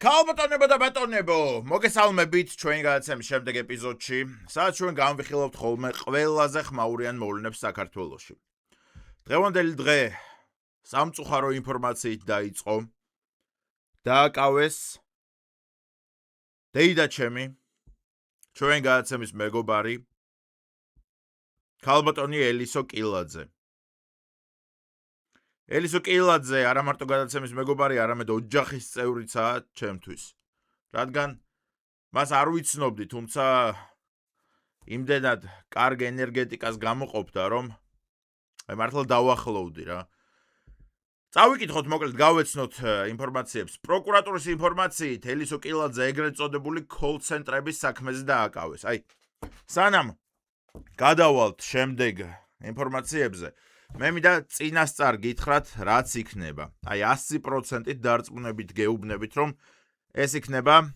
ქალბატონებო და ბატონებო, მოგესალმებით ჩვენ გადაცემის შემდეგ ეპიზოდში, სადაც ჩვენ განვიხილავთ ხოლმე ყველაზე ხმაურიან მოვლენებს საქართველოში. დღევანდელი დღე სამწუხარო ინფორმაციით დაიწყო. დააკავეს დეიდა ჩემი, ჩვენ გადაცემის მეგობარი, ქალბატონი ელისო კილაძე. ელისო კილაძე არა მარტო გადაცემის მეგობარი, არამედ ოჯახის წევრიცაა ჩემთვის. რადგან მას არ ვიცნობდი, თუმცა იმდენად კარგ ენერგეტიკას გამოყოფდა, რომ მართლა დავახლოვდი რა. წავიკითხოთ, მოკლედ გავეცნოთ ინფორმაციებს. პროკურატურის ინფორმაციით ელისო კილაძე ეგრეთ წოდებული კოლ-ცენტრების საქმეზე დააკავეს. სანამ გადავალთ შემდეგ ინფორმაციებზე, მე მინდა წინასწარ გითხრათ, რაც იქნება. 100%-ით დარწმუნებით გეუბნებით, რომ ეს იქნება,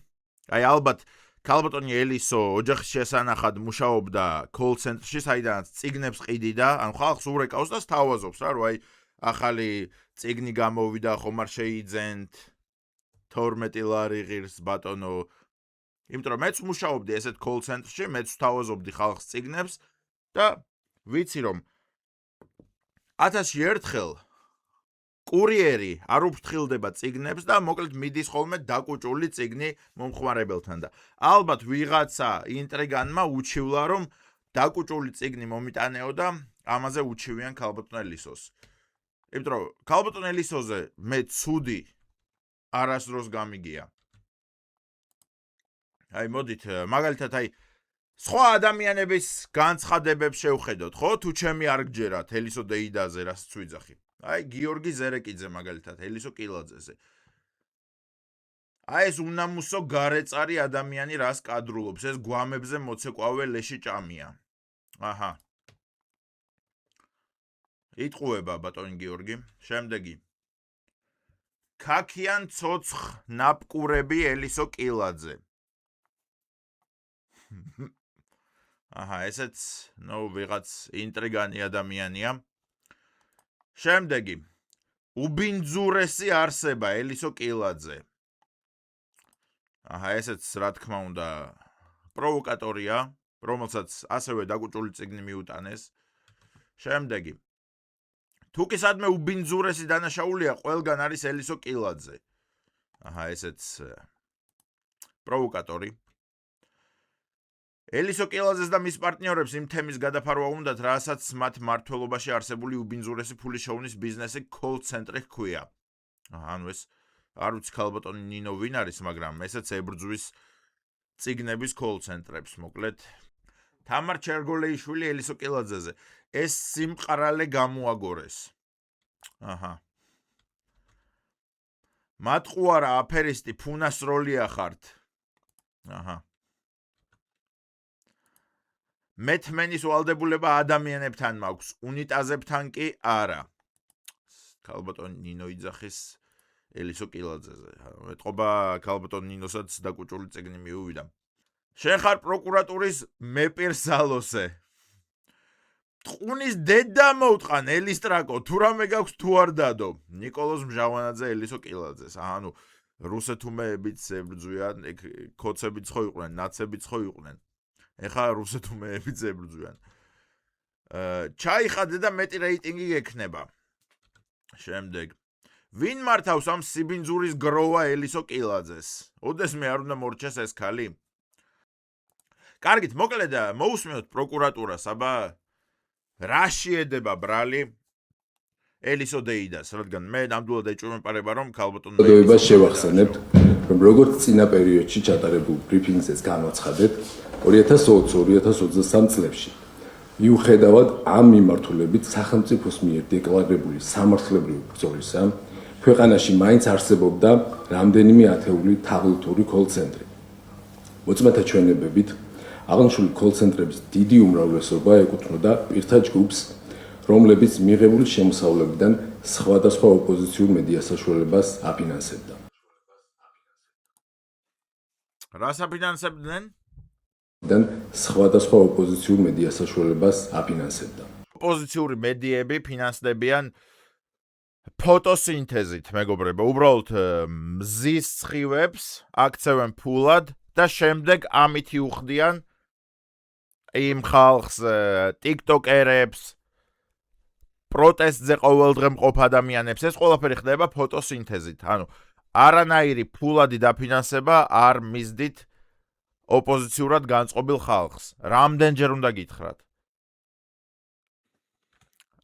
ალბათ ქალბატონი ელისო ოჯახის შესანახად მუშაობდა კოლ-ცენტრში, საიდანაც წიგნებს ყიდიდა, ანუ ხალხს ურეკავს და სთავაზობს რა, რომ ახალი წიგნი გამოვიდა, ხომ არ შეიძენთ 12 ლარი ღირს ბატონო. იმიტომ რომ მეც მუშაობდი ესეთ კოლ-ცენტრში, მეც ვთავაზობდი ხალხს წიგნებს და ვიცი რომ 1000-ში ერთხელ კურიერი არ უფრთხილდება წიგნებს და მოკლედ მიდის ხოლმე დაკუჭული წიგნი მომხმარებელთან და ალბათ ვიღაცა ინტრიგანმა უჩივლა რომ დაკუჭული წიგნი მომიტანეო და ამაზე უჩივიან ქალბატონ ელისოს. იმიტომ რომ ქალბატონ ელისოზე მე ცუდი არასდროს გამიგია. მოდით მაგალითად სხვა ადამიანების განცხადებებს შევხედოთ, ხო? თუ ჩემი არ გჯერათ ელისო დეიდაზე რასაც ვიძახი. გიორგი ზერეკიძე მაგალითად ელისო კილაძეზე. ეს უნამუსო გარეწარი ადამიანი რას კადრულობს, ეს გვამებზე მოცეკვავე ლეში ჭამია. იტყუება ბატონი გიორგი. შემდეგი. ქაქიან ცოცხ ნაპკურები ელისო კილაძე. ესეც ვიღაც ინტრიგანი ადამიანია. შემდეგი. უბინძურესი არსება ელისო კილაძე. ესეც რა თქმა უნდა პროვოკატორია, რომელსაც ასევე დაკუჭული წიგნი მიუტანეს. შემდეგი. თუკი სადმე უბინძურესი დანაშაულია, ყველგან არის ელისო კილაძე. ესეც პროვოკატორი. ელისო კილაძეს და მის პარტნიორებს იმ თემის გადაფარვა უნდათ, რასაც მათ მმართველობაში არსებული უბინძურესი ფულის შოვნის ბიზნესი კოლ-ცენტრი ჰქვია. ანუ ეს არ ვიცი ქალბატონი ნინო ვინ არის, მაგრამ ესეც ებრძვის წიგნების კოლ-ცენტრებს, მოკლედ. თამარ ჩერგოლეიშვილი ელისო კილაძეზე. ეს სიმყრალე გამოაგორეს. მატყუარა აფერისტი ფუნასროლია ხართ. მეთმენის ვალდებულება ადამიანებთან მაქვს, უნიტაზებთან კი არა. ქალბატონ ნინო იძახის ელისო კილაძეზე. ეტყობა ქალბატონ ნინოსაც დაკუჭული წიგნი მიუვიდა. შენ ხარ პროკურატურის მეპირსალოსე. ტყუნის დედა მოუტყან ელისტრაკო, თუ რამე გაქვს თუ არ დადო. ნიკოლოზ მჟავანაძე ელისო კილაძეს. ანუ რუსეთუმეებიც ებრძვიან, ქოცებიც ხო იყვნენ, ნაცებიც ხო იყვნენ. ეხა რუსეთუმეებიც ებრძვიან. ჩაიხადე და მეტი რეიტინგი გექნება. შემდეგ. ვინ მართავს ამ სიბინძურის გროვა ელისო კილაძეს? ოდესმე არ უნდა მორჩეს ეს ქალი? კარგით, მოკლედ მოусმინოთ პროკურატურას, რა შეედება ბრალი ელისო დეიდას, რადგან მე ნამდვილად ეჭვმეპარება რომ ქალბატონ დეიდას შევახსენებთ, რომ როგორც წინა პერიოდში ჩატარებულ ბრიფინგზეც განაცხადეთ, 2020-2023 წლებში მიუხედავად ამ მიმართულებით სახელმწიფოს მიერ დეკლარირებული სამართლებრივი ბრძოლისა, ქვეყანაში მაინც არსებობდა რამდენიმე ათეული თაღლითური კოლ-ცენტრი. მოწმეთა ჩვენებებით, აღნიშნული კოლ-ცენტრების დიდი უმრავლესობა ეკუთვნოდა პირთა ჯგუფს, რომლებიც მიღებული შემოსავლებიდან სხვადასხვა ოპოზიციურ მედია საშუალებას აფინანსებდა. რას აფინანსებდნენ? სხვადასხვა ოპოზიციურ მედია საშუალებას აფინანსებდა. ოპოზიციური მედიები ფინანსდებიან ფოტოსინთეზით, მეგობრებო, უბრალოდ მზის სხივებს აქცევენ ფულად და შემდეგ ამით იუხდიან იმ ხალხს, TikTok-ერებს, პროტესტზე ყოველდღე მყოფ ადამიანებს, ეს ყველაფერი ხდება ფოტოსინთეზით. ანუ არანაირი ფულადი დაფინანსება არ მისდით ოპოზიციურად განწყობილ ხალხს. რამდენჯერ უნდა გითხრათ?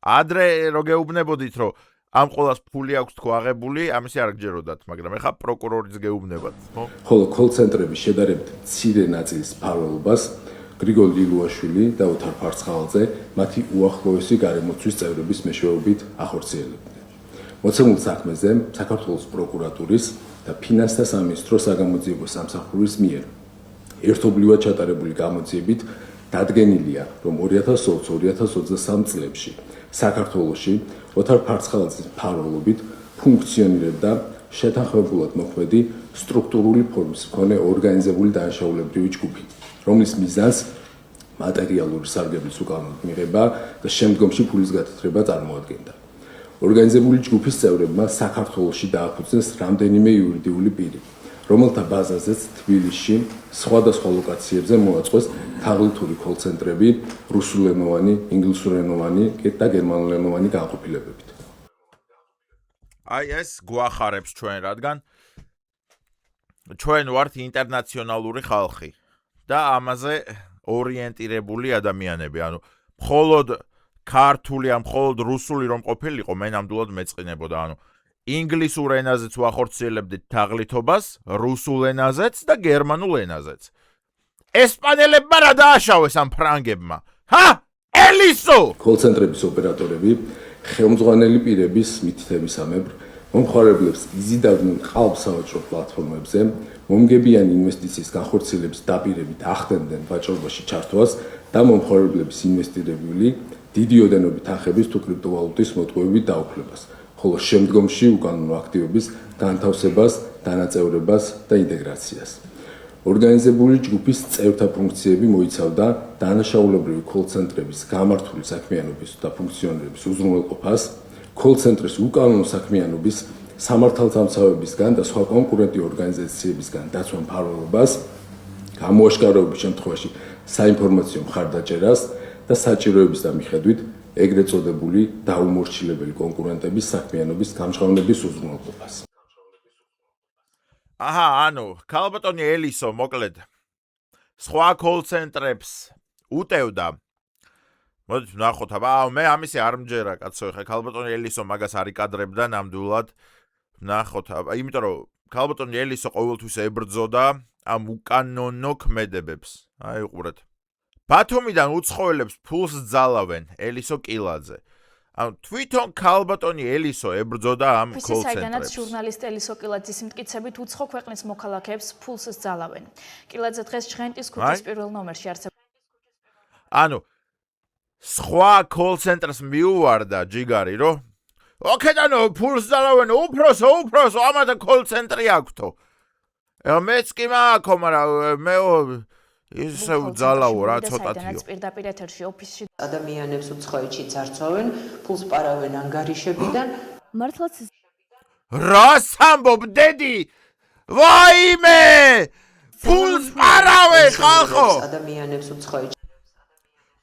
ადრე რო გეუბნებოდით, რომ ამ ყოველას ფული აქვს თქო აღებული, ამისი არ გჯეროდათ, მაგრამ ეხა პროკურორის გეუბნებათ, ხო? ხოლო კოლ-ცენტრების შედარებით მცირე ნაწილის მფარველობას გრიგოლ ლილუაშვილი და ოთარ ფარცხალაძე მათი უახლოესი გარემოცვის წევრების მეშვეობით ახორციელებდნენ. მოცემულ საქმეზე საქართველოს პროკურატურის და ფინანსთა სამინისტროს საგამოძიებო სამსახურის მიერ ერთობლივად ჩატარებული გამოძიებით დადგენილია, რომ 2020-2023 წლებში საქართველოში ოთარ ფარცხალაძის მფარველობით ფუნქციონირებდა შეთანხმებულად მოქმედი სტრუქტურული ფორმის მქონე ორგანიზებული დანაშაულებრივი ჯგუფი, რომლის მიზანს მატერიალური სარგებლის უკანონოდ მიღება და შემდგომში ფულის გათეთრება წარმოადგენდა. ორგანიზებული ჯგუფის წევრებმა საქართველოში დააფუძნეს რამდენიმე იურიდიული პირი, რომელთა ბაზაზეც თბილისში სხვადასხვა ლოკაციებზე მოაწყვეს თაღლითური კოლ-ცენტრები რუსულენოვანი, ინგლისურენოვანი და გერმანულენოვანი განყოფილებებით. აი ეს გვახარებს ჩვენ, რადგან ჩვენ ვართ ინტერნაციონალური ხალხი და ამაზე ორიენტირებული ადამიანები. ანუ მხოლოდ ქართული ან მხოლოდ რუსული რომ ყოფილიყო, მე ნამდვილად მეწყინებოდა. ანუ ინგლისურ ენაზეც ვახორციელებდით თაღლითობას, რუსულ ენაზეც და გერმანულ ენაზეც. ესპანელებმა რა დააშავეს ამ ფრანგებმა? ჰა? ელისო! კოლ-ცენტრების ოპერატორები ხელმძღვანელი პირების მითითებისამებრ მომხმარებლებს იზიდავდნენ ყალბსავაჭრო პლატფორმებზე, მომგებიანი ინვესტიციის განხორციელების დაპირებით ახდენდნენ ვაჭრობაში ჩართვას და მომხმარებლების ინვესტირებული დიდი ოდენობით თანხების თუ კრიპტოვალუტის მოტყუებით დაუფლებას, ხოლო შემდგომში უკანონო აქტივების განთავსებას, დანაწევრებას და ინტეგრაციას. ორგანიზებული ჯგუფის წევრთა ფუნქციები მოიცავდა დანაშაულებრივი კოლ-ცენტრების გამართული საქმიანობის და ფუნქციონირების უზრუნველყოფას, კოლ-ცენტრის უკანონო საქმიანობის სამართალდამცავებისგან და სხვა კონკურენტი ორგანიზაციებისგან დაცვა მფარველობას, გამოაშკარავების შემთხვევაში საინფორმაციო მხარდაჭერას და საჭიროების და მიხედვით ეგრეთ წოდებული დაუმორჩილებელი კონკურენტების საქმიანობის გამჟღავნების უზრუნველყოფას. აჰა, ანუ ქალბატონი ელისო, მოკლედ სხვა კოლ-ცენტრებს უტევდა. მოდით ვნახოთ, მე ამისი არ მჯერა, კაცო, ხა ქალბატონი ელისო მაგას არ იკადრებდა ნამდვილად. ვნახოთ, იმიტომ რომ ქალბატონი ელისო ყოველთვის ებრძოდა ამ უკანონო ქმედებებს. აი უყურეთ. ბათუმიდან უცხოელებს ფულს ძალავენ, ელისო კილაძე. ანუ თვითონ ქალბატონი ელისო ებრძოდა ამ კოლ-ცენტრებს. საიდანაც ჟურნალისტ ელისო კილაძის მტკიცებით უცხო ქვეყნის მოქალაქეებს ფულს ძალავენ. კილაძე დღეს ჟღენტის ქუჩის პირველ ნომერში არსებობს. ანუ სხვა კოლ-ცენტრს მიუვარდა ჯიგარი, რომ ოქედანო ფულს ძალავენ, უფროსო, ამათა კოლ-ცენტრი აქვთო. მეც კი მააქო, მაგრამ მე ისე ძალავო რა ცოტათიო. პირდაპირ ეთერში ოფისში ადამიანებს უცხოეთში ძარცვავენ, ფულს პარავენ ანგარიშებიდან. მართლაც რას ამბობ, დედი? ვაიმე! ფულს პარავენ ხალხო! ადამიანებს უცხოეთში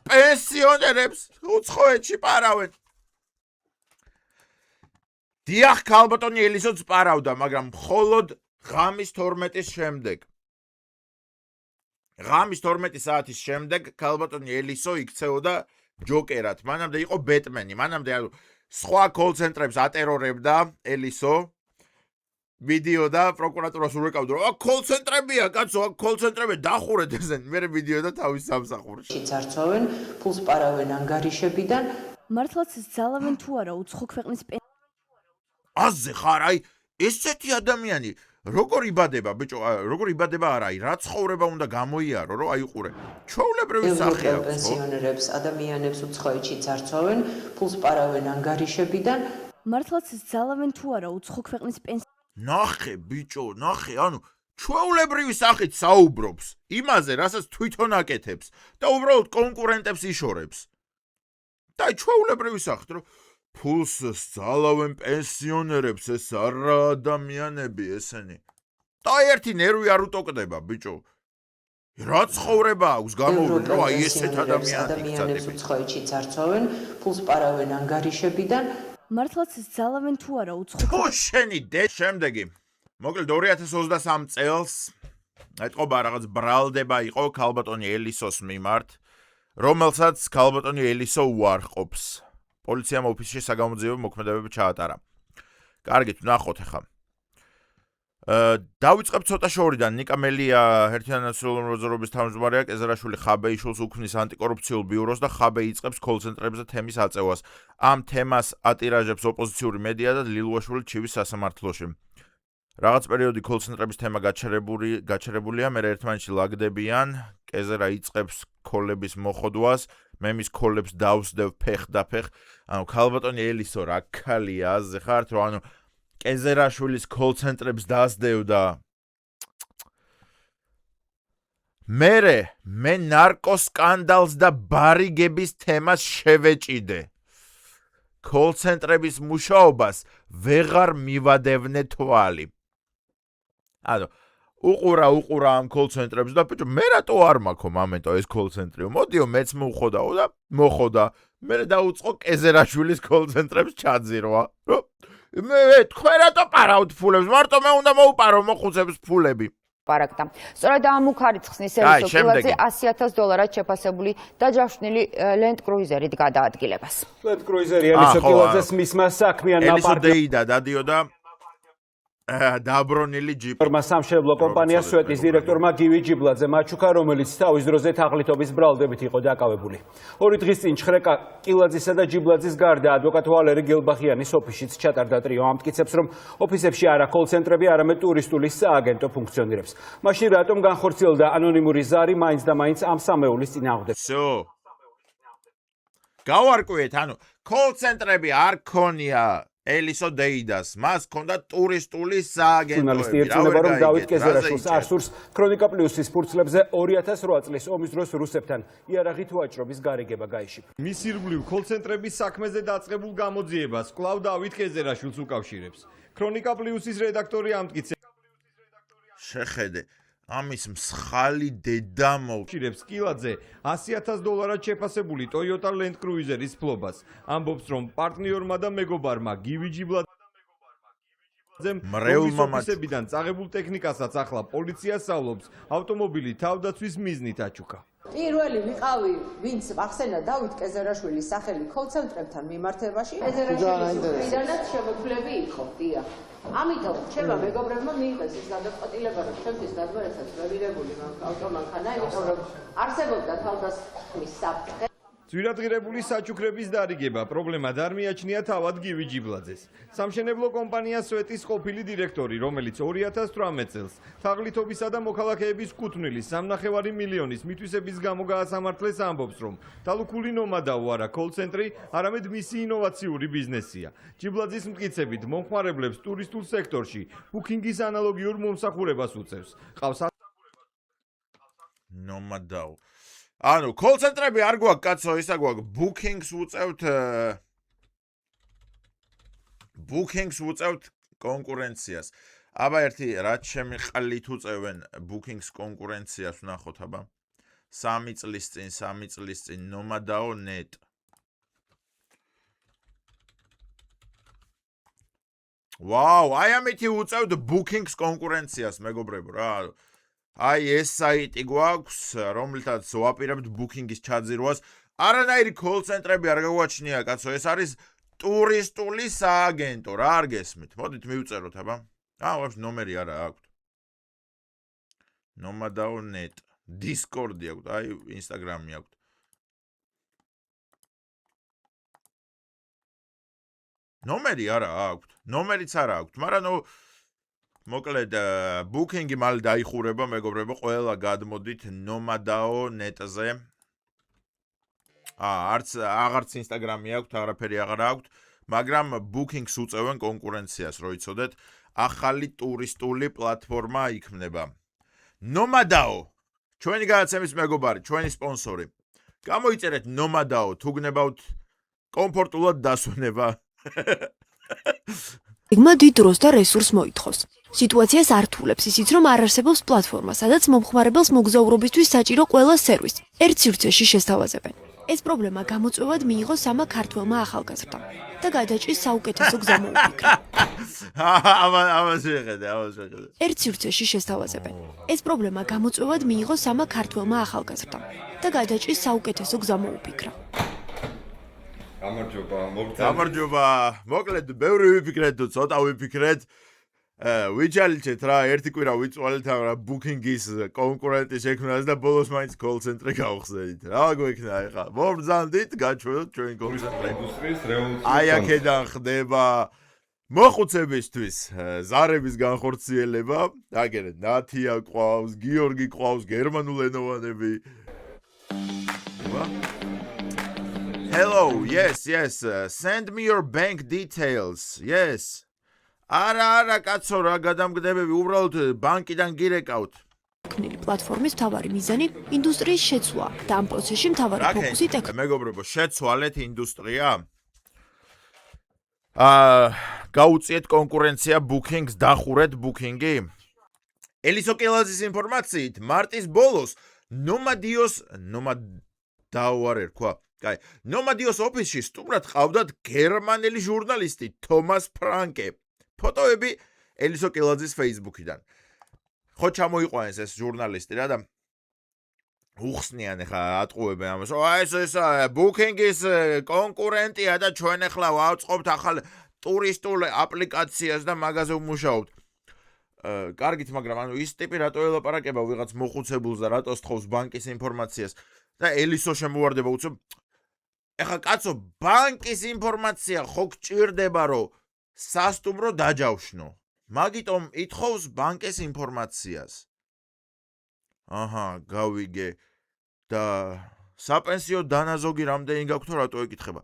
პენსიონერებს უცხოეთში პარავენ. დიახ, ქალბატონი ელისოც პარავდა, მაგრამ მხოლოდ ღამის 12-ის შემდეგ. ღამის 12 საათის შემდეგ ქალბატონი ელისო იქცეოდა ჯოკერად. მანამდე იყო ბეტმენი. მანამდე სხვა კოლ-ცენტრებს ატერორებდა ელისო. ვიდეო და პროკურატურას ურეკავდა, რომ კოლ-ცენტრებია, კაცო, კოლ-ცენტრები დახურეთ ესენ. მე ვიდეო და თავის სამსახურში. ძარცვავენ, ფულს პარავენ ანგარიშებიდან. მართლაც ძალავენ თუ არა უცხო ქვეყნის აზე ხარ, აი ესეთი ადამიანი როგორ იბადება, ბიჭო, როგორ იბადება არა, აი რა ცხოვრება უნდა გამოიარო, რომ აი უყურე. ჩვეულებრივი სახე აქვს, ხო? პენსიონერებს, ადამიანებს უცხოეთში ძარცვავენ, ფულს პარავენ ანგარიშებიდან. მართლაც ძალავენ თუ არა უცხო ქვეყნის ნახე, ბიჭო, ნახე, ანუ ჩვეულებრივი სახით საუბრობს იმაზე, რასაც თვითონ აკეთებს და უბრალოდ კონკურენტებს იშორებს. და ჩვეულებრივი სახით, რომ ფულს სწავლავენ პენსიონერებს, ეს არა ადამიანები ესენი. და ერთი ნერვი არ უტოკდება, ბიჭო. რა ცხოვრება აქვს გამოვიდა, აი ესეთ ადამიანებს უცხოეთში ძარცვავენ, ფულს პარავენ ანგარიშებიდან. მართლაც ძალავენ თუ არა უცხო. ხო შენი დე შემდეგი. მოკლედ 2023 წელს ეთყობა რაღაც ბრალდება იყო ქალბატონი ელისოს მიმართ, რომელსაც ქალბატონი ელისო უარყოფს. პოლიციამ ოფისში საგამოძიებო მოქმედებები ჩაატარა. კარგით, ვნახოთ ახლა. დავიწყებ ცოტა შორიდან. ნიკა მელია ერთიანი ნაციონალური მოძრაობის თავმჯდომარეა, კეზერაშვილი ხაბეიშვილს უქმნის ანტიკორუფციულ ბიუროს და ხაბე იწყებს კოლცენტრებზე თემის აწევას. ამ თემას ატირაჟებს ოპოზიციური მედია და ლილუაშვილი ჩივის სასამართლოში. რაღაც პერიოდი კოლცენტრების თემა გაჩერებულია, მე ერთმანეთში ლაგდებიან, კეზერა იწყებს ქოლების მოხოდვას, მე მის ქოლებს დავსდევ ფეხ და ფეხ. ანუ ქალბატონი ელისო რა ქალია აზე ხართ, რომ ანუ კეზერაშვილის კოლცენტრებს დასდევ და მე ნარკოსკანდალს და ბარიგების თემას შევეჭიდე. კოლცენტრების მუშაობას ვეღარ მივადევნე თვალი. ანუ უყურა ამ კოლცენტრებს და ბიჭო მე რატო არ მაქვს მომენტო ეს კოლცენტრი? მოდიო მეც მოვხოდაო და მოხოდა. მე დაუწყო კეზერაშვილის კოლცენტრებს ჩაძირვა. მე თქვენ რატო პარავთ ფულებს? მარტო მე უნდა მოუპარო მოხუცებს ფულები. პარაკტა. სწორედ ამ უქარიცხნის ელისოკილაძე $100,000 შეფასებული დაჯავშნილი Land Cruiser-ით გადაადგილებას. Land Cruiser-ი ელისოკილაძეს მისმა საქმიანმა პარტნიორმა დადიოდა დაბრონილი ჯიპი. სამშენებლო კომპანია სვეტის დირექტორმა გივი ჯიბლაძე მაჩუკა, რომელიც თავის დროზე თაღლითობის ბრალდებით იყო დაკავებული. 2 დღის წინ ჩხრეკა კილაძისა და ჯიბლაძის გარდა ადვოკატ ვალერი გელბახიანის ოფისშიც ჩატარდა ტრიო. ამტკიცებს, რომ ოფისებში არა კოლცენტრები, არამედ ტურისტული სააგენტო ფუნქციონირებს. მაშინ რატომ განხორციელდა ანონიმური ზარი მაინც და მაინც ამ სამეულის წინააღმდეგ? Всё. გავარკვიეთ, ანუ კოლცენტრები არ ქონია ელისო დეიდას, მას ჰქონდა ტურისტული სააგენტოები. ჟურნალისტი ერწუნება, რომ დავით კეზერაშვილს არსურს ქრონიკა პლუსის ფურცლებზე 2008 წლის ომის დროს რუსებთან იარაღით ვაჭრობის გარიგება გაიშიფრა. მის ირგვლივ კოლცენტრების საქმეზე დაწყებულ გამოძიებას კვლავ დავით კეზერაშვილს უკავშირებს. ქრონიკა პლუსის რედაქტორი ამტკიცებს, შეხედე ამის მსხალი დედა მოვჭირებს კილაძე $100,000 შეფასებული Toyota Land Cruiser-ის ფლობას. ამბობს, რომ პარტნიორმა და მეგობარმა გივი ჯიბლაძემ ოფისებიდან წაღებულ ტექნიკასაც ახლა პოლიცია სწავლობს, ავტომობილი თავდაცვის მიზნით აჩუქა. პირველი ვიყავი, ვინც ახსენა დავით კეზერაშვილის სახელი კოლცენტრებთან მიმართებაში. კეზერაშვილის მხრიდანაც შემოქმედები იყო, დიახ. ამიტომ ჩემმა მეგობრებმა მიიღეს ის გადაწყვეტილება, რომ ჩემთვის გადმოეცათ რევირებული ავტომანქანა, იმიტომ რომ არსებობდა თავდასხმის საფრთხე. ძვირადღირებული საჩუქრების დარიგება პრობლემად არ მიაჩნია თავად გივი ჯიბლაძეს. სამშენებლო კომპანია სვეტის ყოფილი დირექტორი, რომელიც 2018 წელს თაღლითობისა და მოქალაქეების კუთვნილი 3,5 მილიონის მითვისების გამო გაასამართლეს, ამბობს, რომ თალუქული ნომადაო არა კოლცენტრი, არამედ მისი ინოვაციური ბიზნესია. ჯიბლაძის მტკიცებით, მომხმარებლებს ტურისტულ სექტორში ბუკინგის ანალოგიურ მომსახურებას უწევს. ყავს ნომადაო. ანუ კოლცენტრები არ გვაქვს კაცო, ისა გვაქვს ბუკინგს უწევთ კონკურენციას. აბა ერთი რაც შემიყალით უწევენ ბუკინგს კონკურენციას, ვნახოთ აბა. 3 წლის წინ ნომადაო net. ვაუ, აი ამითი უწევთ ბუკინგს კონკურენციას, მეგობრებო რა. აი ეს საიტი გვაქვს, რომელთაც ვაპირებთ ბუკინგის ჩაძირვას. არანაირი კოლცენტრები არ გაგვაჩნია, კაცო, ეს არის ტურისტული სააგენტო, რა არ გესმით? მოდით მივწეროთ, აბა. ვაფშე ნომერი არა აქვთ. nomadaonet, Discord-ი აქვთ, აი Instagram-ი აქვთ. ნომერი არა აქვთ, ნომერიც არა აქვთ, მაგრამ ნუ მოკლედ ბუკინგი მალე დაიხურება, მეგობრებო, ყველა გადმოდით nomadaonet-ზე. აღარც Instagram-ი აქვთ, აღარაფერი აღარ აქვთ, მაგრამ ბუკინგს უწევენ კონკურენციას, რო იცოდეთ, ახალი ტურისტული პლატფორმა იქნება. Nomadao, ჩვენი გადაცემის მეგობარი, ჩვენი სპონსორი. გამოიწერეთ Nomadao, თუ გნებავთ კომფორტულად დასვენება. ეგმა დიდ დროს და რესურს მოითხოვს. სიტუაციას ართულებს ისიც, რომ არ არსებობს პლატფორმა, სადაც მომხმარებელს მოგზაურობისთვის საჭირო ყველა სერვისი ერთ სივრცეში შესთავაზებენ. ეს პრობლემა გამოწვევად მიიღო სამა ქართველმა ახალგაზრდამ და გადაჭრის საუკეთესო გზა მოუფიქრა. ერთ სივრცეში შესთავაზებენ. ეს პრობლემა გამოწვევად მიიღო სამა ქართველმა ახალგაზრდამ და გადაჭრის საუკეთესო გზა მოუფიქრა. გამარჯობა. მოკლედ, ბევრი ვიფიქრეთ თუ ცოტა ვიფიქრეთ. ვიჩალიჩეთ რა, ერთი კვირა ვიწვალეთ რა ბუკინგის კონკურენტი შექმნას და ბოლოს მაინც კოლ ცენტრი გავხსენით. რა გვექნა ეხლა? მობრძანდით, გაჩვენოთ ჩვენ კოლ ცენტრი. ინდუსტრიის რევოლუცია. აი აქედან ხდება მოხუცებისთვის ზარების განხორციელება. აგერე ნათია ყავს, გიორგი ყავს, გერმანულენოვანები. Hello, yes, send me your bank details, yes. არა, კაცო, რა გადამგდებები, უბრალოდ ბანკიდან გირეკავთ. ქნილი პლატფორმის მთავარი მიზანი ინდუსტრიის შეცვლა და ამ პროცესში მთავარი ფოკუსი ტექნოლოგია. მეგობრებო, შეცვალეთ ინდუსტრია. გაუწიეთ კონკურენცია Bookings, დახურეთ Booking-ი. ელისო კილაძის ინფორმაციით, მარტის ბოლოს ნომადიოს ოფისში სტუმრად ყავდათ გერმანელი ჟურნალისტი თომას ფრანკე. ფოტოები ელისო კილაძის Facebook-იდან. ხო ჩამოიყვანეს ეს ჟურნალისტი რა და უხსნიან ახლა ატყუებენ ამას. ეს Booking-ის კონკურენტია და ჩვენ ახლა ვაწყობთ ახალ ტურისტულ აპლიკაციას და მაგაზე ვმუშაობთ. კარგით, მაგრამ ანუ ის ტიპი რატო ელაპარაკება ვიღაც მოხუცებულს და რატო სთხოვს ბანკის ინფორმაციას და ელისო შემოვარდება უცებ. ეხლა კაცო, ბანკის ინფორმაცია ხო გჭირდება რომ სასტუმრო დაჯავშნო. მაგიტომ ითხოვს ბანკის ინფორმაციას. გავიგე. და საპენსიო დანაზოგი რამდენი გაქვთ თუ რატო ეკითხება?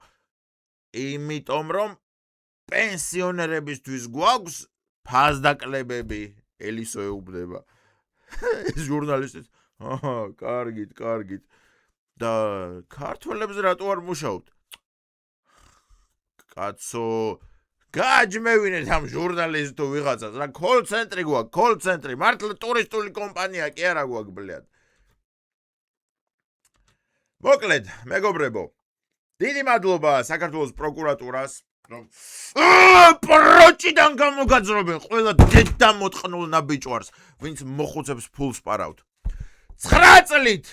იმიტომ რომ პენსიონერებისთვის გვაქვს ფასდაკლებები, ელისო ეუბნება. ეს ჟურნალისტი. კარგით. და ქართველებს რატო არ მუშაობთ? კაცო, გააჯმევინეთ ამ ჟურნალისტს თუ ვიღაცას რა, კოლ ცენტრი გვაქვს, კოლ ცენტრი, მართლა ტურისტული კომპანია კი არა გვაქვს ბლედ. მოკლედ, მეგობრებო, დიდი მადლობა საქართველოს პროკურატურას, რომ პროჭიდან გამოგაძრობენ ყველა დედამოწყნულ ნაბიჯვარს, ვინც მოხუცებს ფულს პარავთ. 9 წლით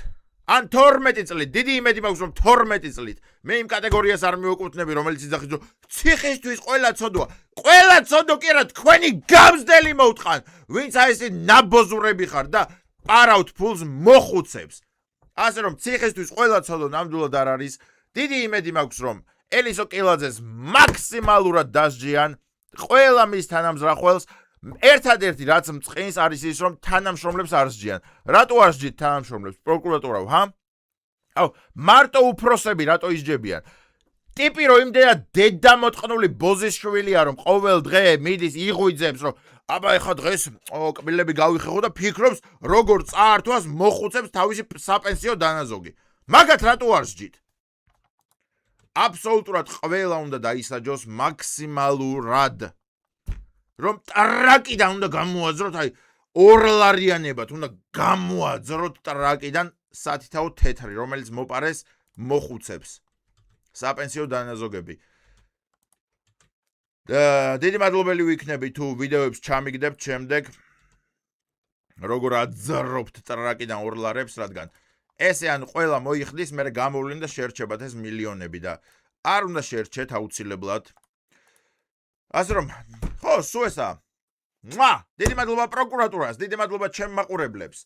ან 12 წლით, დიდი იმედი მაქვს რომ 12 წლით. მე იმ კატეგორიას არ მივეკუთვნები, რომელიც იძახის რომ ციხისთვის ყველა ცოდოა. ყველა ცოდო კი არა, თქვენი გამზდელი მოუტყან, ვინც აი ესე ნაბოზურები ხარ და პარავთ ფულს მოხუცებს. ასე რომ ციხისთვის ყველა ცოდო ნამდვილად არ არის. დიდი იმედი მაქვს რომ ელისო კილაძეს მაქსიმალურად დასჯიან ყველა მის თანამზრახველს. ერთადერთი რაც მწყინს არის ის რომ თანამშრომლებს არ სჯიან. რატო არ სჯით თანამშრომლებს? პროკურატურა, მარტო უფროსები რატო ისჯებიან? ტიპი რომ იმდენად დედამოწყნული ბოზის შვილია რომ ყოველ დღე მიდის იღვიძებს რომ აბა ეხა დღეს კბილები გავიხეხო და ფიქრობს როგორ წაართვას მოხუცებს თავისი საპენსიო დანაზოგი. მაგათ რატო არ სჯით? აბსოლუტურად ყველა უნდა დაისაჯოს მაქსიმალურად. რომ ტრაკიდან უნდა გამოაძროთ, აი ორლარიანებად უნდა გამოაძროთ ტრაკიდან სათითაო თეთრი, რომელიც მოპარეს მოხუცებს. საპენსიო დანაზოგები. დიდი მადლობელი ვიქნები თუ ვიდეოებს ჩამიგდებთ შემდეგ როგორ აძრობთ ტრაკიდან ორლარებს, რადგან ესე ან ყველა მოიხდის, მე გამოვლენ და შეერჩებათ ეს მილიონები და არ უნდა შეერჩეთ აუცილებლად. ასე რომ ხო, სულ ესაა. დიდი მადლობა პროკურატურას, დიდი მადლობა ჩემ მაყურებლებს.